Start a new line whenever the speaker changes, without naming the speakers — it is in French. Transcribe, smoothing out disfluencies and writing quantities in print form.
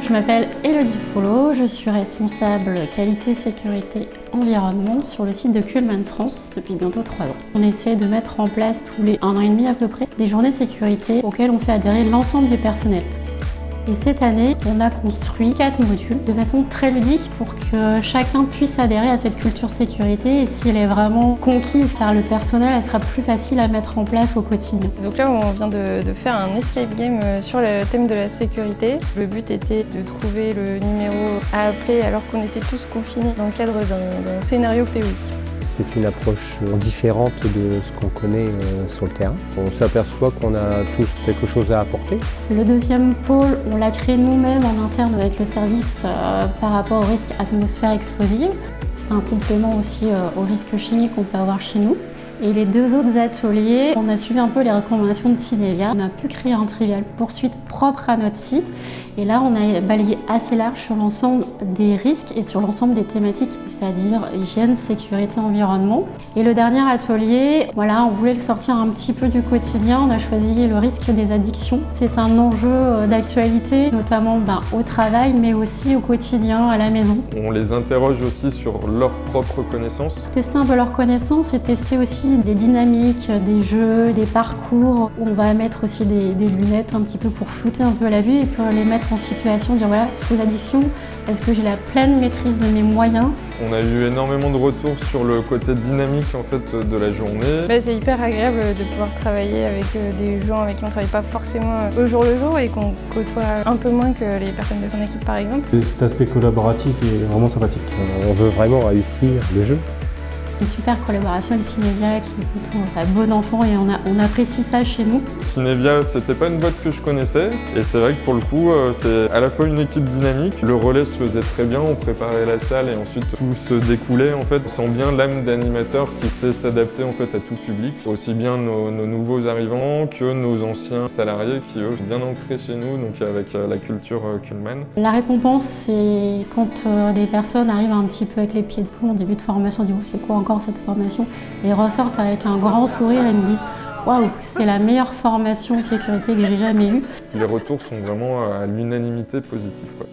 Je m'appelle Élodie Poulot, je suis responsable qualité, sécurité, environnement sur le site de Kuhlmann France depuis bientôt 3 ans. On essaie de mettre en place tous les 1 an et demi à peu près des journées sécurité auxquelles on fait adhérer l'ensemble du personnel. Et cette année, on a construit 4 modules de façon très ludique pour que chacun puisse adhérer à cette culture sécurité et si elle est vraiment conquise par le personnel, elle sera plus facile à mettre en place au quotidien.
Donc là, on vient de faire un escape game sur le thème de la sécurité. Le but était de trouver le numéro à appeler alors qu'on était tous confinés dans le cadre d'un scénario POI.
C'est une approche différente de ce qu'on connaît sur le terrain. On s'aperçoit qu'on a tous quelque chose à apporter.
Le deuxième pôle, on l'a créé nous-mêmes en interne avec le service par rapport au risque atmosphère explosive. C'est un complément aussi au risque chimique qu'on peut avoir chez nous. Et les 2 autres ateliers, on a suivi un peu les recommandations de Cinevia. On a pu créer un trivial poursuite propre à notre site. Et là, on a balayé assez large sur l'ensemble des risques et sur l'ensemble des thématiques, c'est-à-dire hygiène, sécurité, environnement. Et le dernier atelier, voilà, on voulait le sortir un petit peu du quotidien. On a choisi le risque des addictions. C'est un enjeu d'actualité, notamment au travail, mais aussi au quotidien, à la maison.
On les interroge aussi sur leurs propres connaissances.
Tester un peu leurs connaissances et tester aussi des dynamiques, des jeux, des parcours. On va mettre aussi des lunettes un petit peu pour flouter un peu la vue et pour les mettre en situation, dire voilà, sous addiction, est-ce que j'ai la pleine maîtrise de mes moyens?
On a eu énormément de retours sur le côté dynamique en fait, de la journée.
C'est hyper agréable de pouvoir travailler avec des gens avec qui on ne travaille pas forcément au jour le jour et qu'on côtoie un peu moins que les personnes de son équipe par exemple.
Cet aspect collaboratif est vraiment sympathique.
On veut vraiment réussir le jeu.
Une super collaboration avec Cinevia qui est plutôt un bon enfant et on apprécie ça chez nous.
Cinevia, c'était pas une boîte que je connaissais et c'est vrai que pour le coup, c'est à la fois une équipe dynamique. Le relais se faisait très bien, on préparait la salle et ensuite tout se découlait en fait. On sent bien l'âme d'animateur qui sait s'adapter en fait à tout public, aussi bien nos nouveaux arrivants que nos anciens salariés qui eux sont bien ancrés chez nous, donc avec la culture Kuhlmann.
La récompense, c'est quand des personnes arrivent un petit peu avec les pieds de plomb en début de formation, on dit c'est quoi encore cette formation, et ressortent avec un grand sourire et me disent waouh, c'est la meilleure formation sécurité que j'ai jamais eue.
Les retours sont vraiment à l'unanimité positive, quoi.